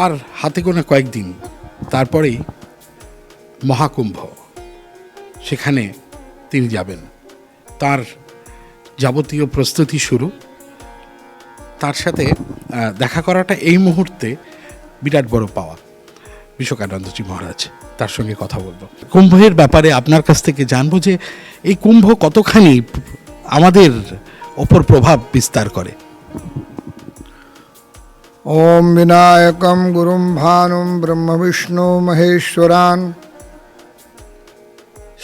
আর হাতে গোনা কয়েকদিন তারপরেই মহাকুম্ভ, সেখানে তিনি যাবেন। তার যাবতীয় প্রস্তুতি শুরু। তার সাথে দেখা করাটা এই মুহূর্তে বিরাট বড় পাওয়া। বিশ্বকানন্দজি মহারাজ, তার সঙ্গে কথা বলবো। কুম্ভের ব্যাপারে আপনার কাছ থেকে জানবো যে এই কুম্ভ কতখানি আমাদের ওপর প্রভাব বিস্তার করে। ओम विनायकं गुरुं भानुं ब्रह्म विष्णु महेश्वरान्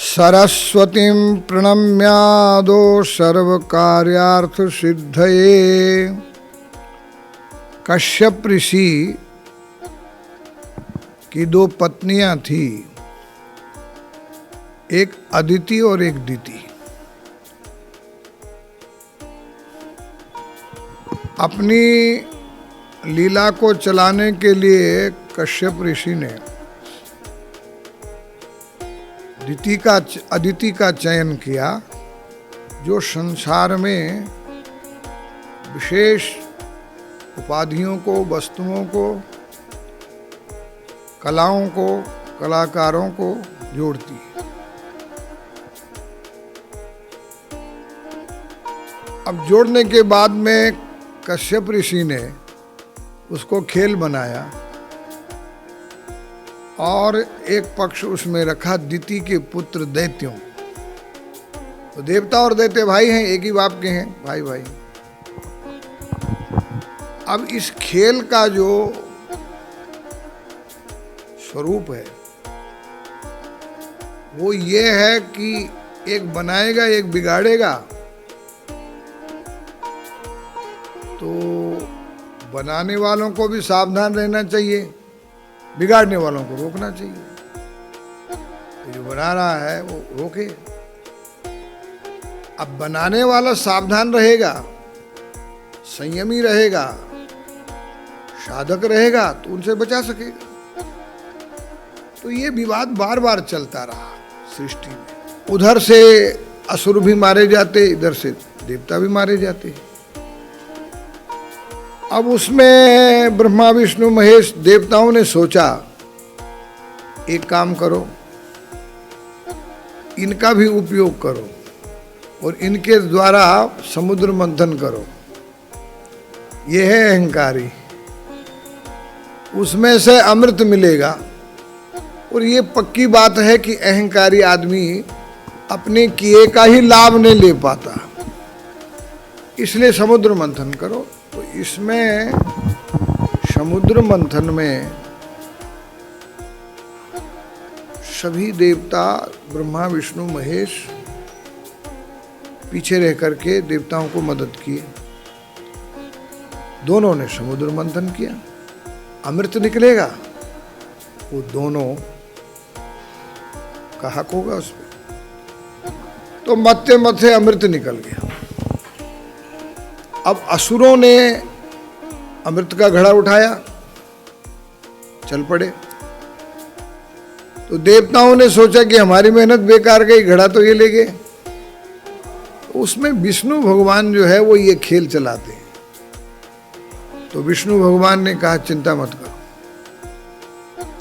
सरस्वतीं प्रणम्यादो सर्वकार्यार्थ सिद्धये। कश्यप ऋषि की दो पत्नियां थी, एक अदिति और एक दिति। अपनी लीला को चलाने के लिए कश्यप ऋषि ने अदिति का चयन किया, जो संसार में विशेष उपाधियों को, वस्तुओं को, कलाओं को, कलाकारों को जोड़ती है। अब जोड़ने के बाद में कश्यप ऋषि ने उसको खेल बनाया और एक पक्ष उसमें रखा दिति के पुत्र दैत्यों। तो देवता और दैत्य भाई हैं, एक ही बाप के हैं, भाई भाई। अब इस खेल का जो स्वरूप है वो ये है कि एक बनाएगा एक बिगाड़ेगा। तो बनाने वालों को भी सावधान रहना चाहिए, बिगाड़ने वालों को रोकना चाहिए। जो बना रहा है वो रोके। अब बनाने वाला सावधान रहेगा, संयमी रहेगा, साधक रहेगा तो उनसे बचा सकेगा। तो ये विवाद बार बार चलता रहा सृष्टि में। उधर से असुर भी मारे जाते, इधर से देवता भी मारे जाते। अब उसमें ब्रह्मा विष्णु महेश देवताओं ने सोचा, एक काम करो, इनका भी उपयोग करो और इनके द्वारा समुद्र मंथन करो। ये है अहंकारी, उसमें से अमृत मिलेगा। और ये पक्की बात है कि अहंकारी आदमी अपने किए का ही लाभ नहीं ले पाता, इसलिए समुद्र मंथन करो। तो इसमें समुद्र मंथन में सभी देवता ब्रह्मा विष्णु महेश पीछे रह करके देवताओं को मदद किए। दोनों ने समुद्र मंथन किया, अमृत निकलेगा, वो दोनों का हक होगा उसमें। तो मत्थे मत्थे अमृत निकल गया। अब असुरों ने अमृत का घड़ा उठाया, चल पड़े। तो देवताओं ने सोचा कि हमारी मेहनत बेकार गई, घड़ा तो ये ले गए। उसमें विष्णु भगवान जो है वो ये खेल चलाते हैं। तो विष्णु भगवान ने कहा चिंता मत करो,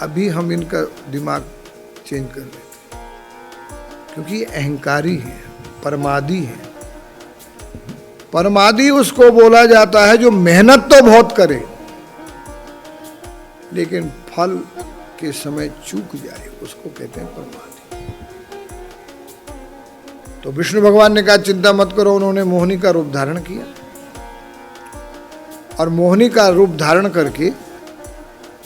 अभी हम इनका दिमाग चेंज कर देते, क्योंकि ये अहंकारी है, परमादी है। परमादी उसको बोला जाता है जो मेहनत तो बहुत करे लेकिन फल के समय चूक जाए, उसको कहते हैं परमादी। तो विष्णु भगवान ने कहा चिंता मत करो। उन्होंने मोहिनी का रूप धारण किया और मोहिनी का रूप धारण करके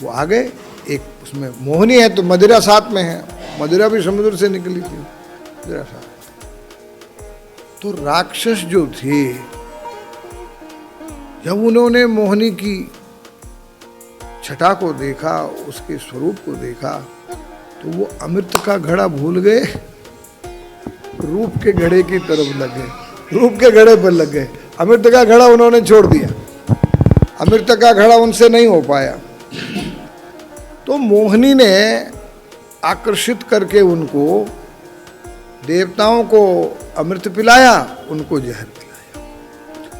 वो आ गए। एक उसमें मोहिनी है तो मदिरा साथ में है, मदिरा भी समुद्र से निकली थी, मदिरा साथ। तो राक्षस जो थे, जब उन्होंने मोहिनी की छटा को देखा, उसके स्वरूप को देखा, तो वो अमृत का घड़ा भूल गए, रूप के घड़े की तरफ लगे, रूप के घड़े पर लग गए। अमृत का घड़ा उन्होंने छोड़ दिया, अमृत का घड़ा उनसे नहीं हो पाया। तो मोहिनी ने आकर्षित करके उनको, देवताओं को अमृत पिलाया, उनको जहर पिलाया,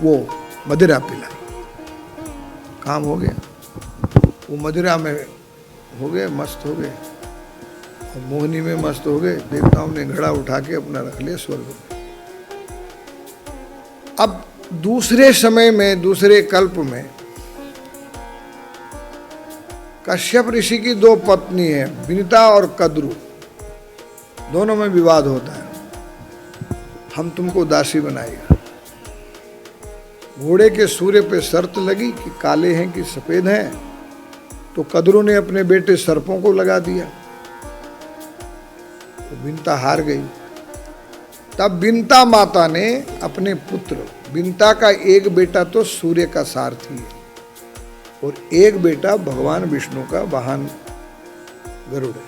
वो मदिरा पिलाई, काम हो गया। वो मदिरा में हो गए, मस्त हो गए, और मोहिनी में मस्त हो गए। देवताओं ने घड़ा उठा के अपना रख लिया स्वर्ग में। अब दूसरे समय में, दूसरे कल्प में कश्यप ऋषि की दो पत्नी है, विनिता और कद्रु, दोनों में विवाद होता है। हम तुमको दासी बनाएगा। घोड़े के सूर्य पे शर्त लगी कि काले हैं कि सफेद हैं, तो कद्रु ने अपने बेटे सर्पों को लगा दिया, तो विनिता हार गई। तब विनिता माता ने अपने पुत्र, विनिता का एक बेटा तो सूर्य का सारथी है और एक बेटा भगवान विष्णु का वाहन गरुड़ है।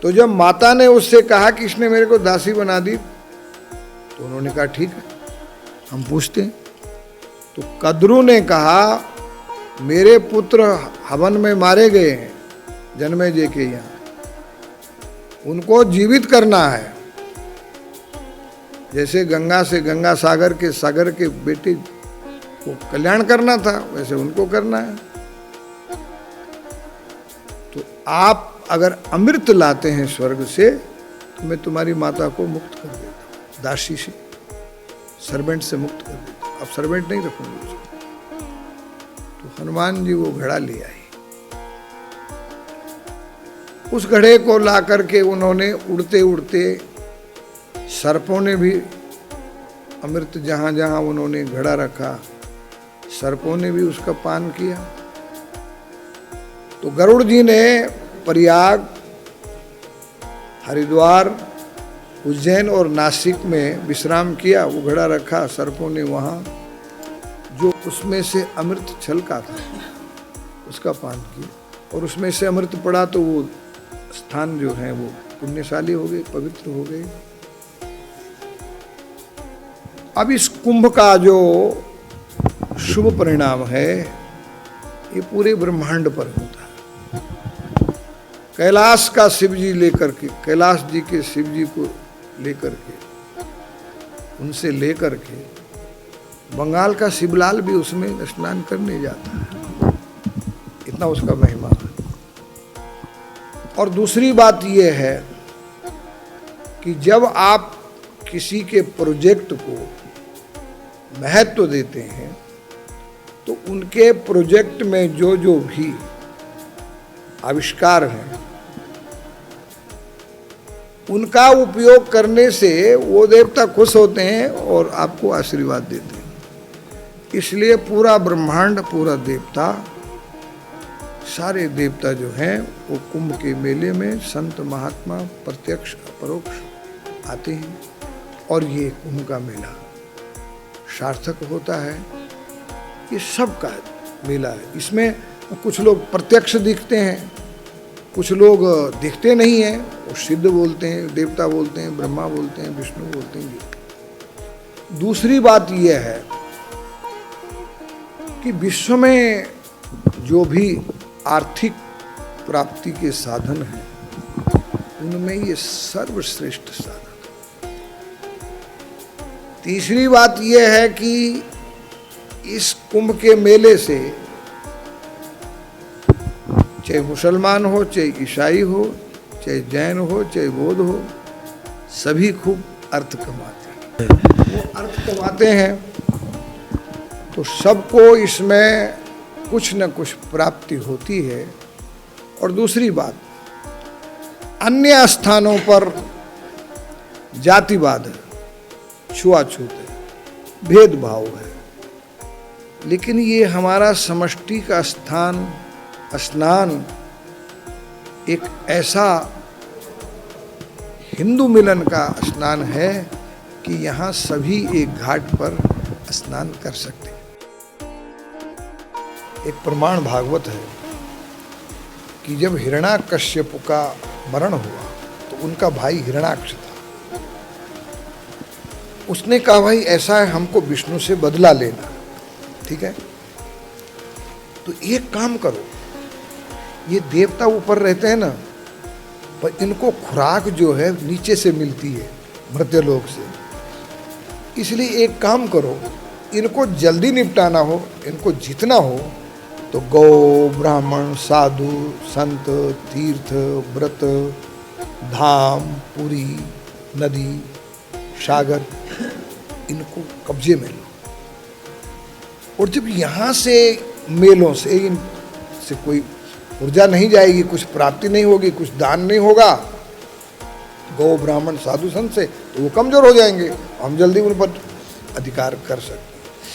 तो जब माता ने उससे कहा कि इसने मेरे को दासी बना दी, तो उन्होंने कहा ठीक है, हम पूछते हैं। तो कद्रु ने कहा मेरे पुत्र हवन में मारे गए हैं जन्मेजय के यहाँ, उनको जीवित करना है। जैसे गंगा से गंगा सागर के बेटे को कल्याण करना था, वैसे उनको करना है। तो आप अगर अमृत लाते हैं स्वर्ग से, तो मैं तुम्हारी माता को मुक्त कर देता हूँ, दासी से, सर्वेंट से मुक्त कर देता हूँ। अब सर्वेंट नहीं रखूंगी उसको। तो हनुमान जी वो घड़ा ले आई। उस घड़े को ला करके उन्होंने उड़ते उड़ते, सर्पों ने भी अमृत जहां जहां उन्होंने घड़ा रखा, सर्पों ने भी उसका पान किया। तो गरुड़ जी ने प्रयाग, हरिद्वार, उज्जैन और नासिक में विश्राम किया। वो घड़ा रखा, सर्पों ने वहाँ जो उसमें से अमृत छलका था उसका पान किया, और उसमें से अमृत पड़ा तो वो स्थान जो है वो पुण्यशाली हो गए, पवित्र हो गए। अब इस कुंभ का जो शुभ परिणाम है ये पूरे ब्रह्मांड पर होता है। कैलाश का शिव जी लेकर के, कैलाश जी के शिव जी को लेकर के, उनसे लेकर के बंगाल का शिवलाल भी उसमें स्नान करने जाता है, इतना उसका महिमा है। और दूसरी बात यह है कि जब आप किसी के प्रोजेक्ट को महत्व देते हैं, तो उनके प्रोजेक्ट में जो जो भी आविष्कार हैं, उनका उपयोग करने से वो देवता खुश होते हैं और आपको आशीर्वाद देते हैं। इसलिए पूरा ब्रह्मांड, पूरा देवता, सारे देवता जो हैं वो कुंभ के मेले में संत महात्मा प्रत्यक्ष अपरोक्ष आते हैं, और ये कुंभ का मेला सार्थक होता है। ये सब का मेला है। इसमें कुछ लोग प्रत्यक्ष दिखते हैं, कुछ लोग दिखते नहीं हैं, वो सिद्ध बोलते हैं, देवता बोलते हैं, ब्रह्मा बोलते हैं, विष्णु बोलते हैं। दूसरी बात यह है कि विश्व में जो भी आर्थिक प्राप्ति के साधन हैं, उनमें ये सर्वश्रेष्ठ साधन है। तीसरी बात यह है कि इस कुंभ के मेले से चाहे मुसलमान हो, चाहे ईसाई हो, चाहे जैन हो, चाहे बौद्ध हो, सभी खूब अर्थ कमाते हैं। वो अर्थ कमाते हैं तो सबको इसमें कुछ न कुछ प्राप्ति होती है। और दूसरी बात, अन्य स्थानों पर जातिवाद है, छुआछूत है, भेदभाव है, लेकिन ये हमारा समष्टि का स्नान एक ऐसा हिंदू मिलन का स्नान है कि यहाँ सभी एक घाट पर स्नान कर सकते हैं। एक प्रमाण भागवत है कि जब हिरण्याकश्यप का मरण हुआ तो उनका भाई हिरण्याक्ष था। उसने कहा भाई ऐसा है, हमको विष्णु से बदला लेना, ठीक है, तो एक काम करो, ये देवता ऊपर रहते हैं ना, पर इनको खुराक जो है नीचे से मिलती है, मर्त्यलोक से। इसलिए एक काम करो, इनको जल्दी निपटाना हो, इनको जीतना हो, तो गौ, ब्राह्मण, साधु, संत, तीर्थ, व्रत, धाम, पुरी, नदी, सागर, इनको कब्जे में लो। और जब यहाँ से मेलों से इनसे कोई ऊर्जा नहीं जाएगी, कुछ प्राप्ति नहीं होगी, कुछ दान नहीं होगा गौ, ब्राह्मण, साधु, संत से, तो वो कमजोर हो जाएंगे, हम जल्दी उन पर अधिकार कर सकते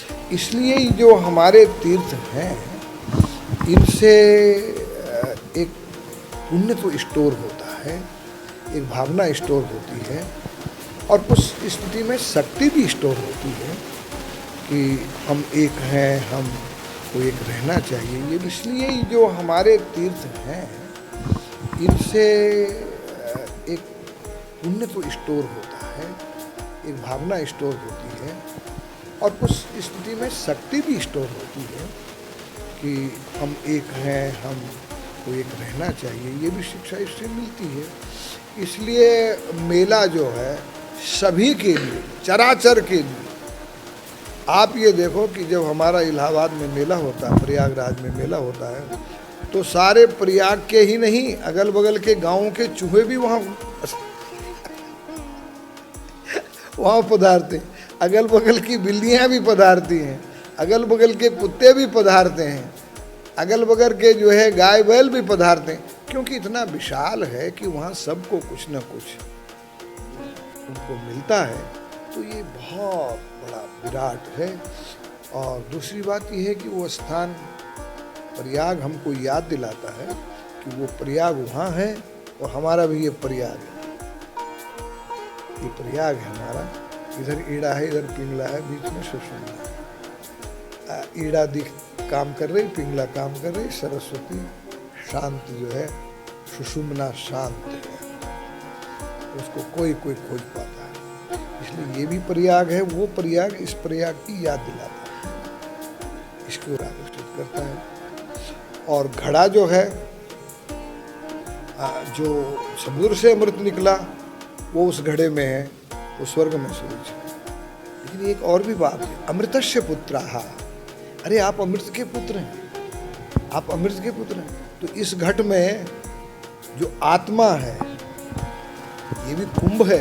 हैं। इसलिए जो हमारे तीर्थ हैं इनसे एक पुण्य तो स्टोर होता है, एक भावना स्टोर होती है, और कुछ स्थिति में शक्ति भी स्टोर होती है कि हम एक हैं, हम को एक रहना चाहिए। ये इसलिए जो हमारे तीर्थ हैं इनसे एक पुण्य तो स्टोर होता है, एक भावना स्टोर होती है, और कुछ स्थिति में शक्ति भी स्टोर होती है कि हम एक हैं, हम को एक रहना चाहिए। ये भी शिक्षा इससे मिलती है। इसलिए मेला जो है सभी के लिए, चराचर के लिए। आप ये देखो कि जब हमारा इलाहाबाद में मेला होता है, प्रयागराज में मेला होता है, तो सारे प्रयाग के ही नहीं, अगल बगल के गांवों के चूहे भी वहाँ पधारते हैं, अगल बगल की बिल्लियाँ भी पधारती हैं, अगल बगल के कुत्ते भी पधारते हैं, अगल बगल के जो है गाय बैल भी पधारते हैं, क्योंकि इतना विशाल है कि वहाँ सबको कुछ न कुछ उनको मिलता है। तो ये बहुत बड़ा विराट है। और दूसरी बात यह है कि वो स्थान प्रयाग हमको याद दिलाता है कि वो प्रयाग वहाँ है और हमारा भी ये प्रयाग है। ये प्रयाग है हमारा, इधर ईड़ा है, इधर पिंगला है, बीच में सुषुम्ना है। ईड़ा दिख काम कर रही, पिंगला काम कर रही, सरस्वती शांत जो है, सुषुम्ना शांत है, उसको कोई कोई खोज पाता है। इसलिए ये भी प्रयाग है, वो प्रयाग इस प्रयाग की याद दिलाता है, इसको आकर्षित करता है। और घड़ा जो है, जो समुद्र से अमृत निकला वो उस घड़े में है, वो स्वर्ग में सूरज है। लेकिन एक और भी बात है, अमृतस्य पुत्राः, अरे आप अमृत के पुत्र हैं, आप अमृत के पुत्र हैं। तो इस घट में जो आत्मा है, ये भी कुंभ है,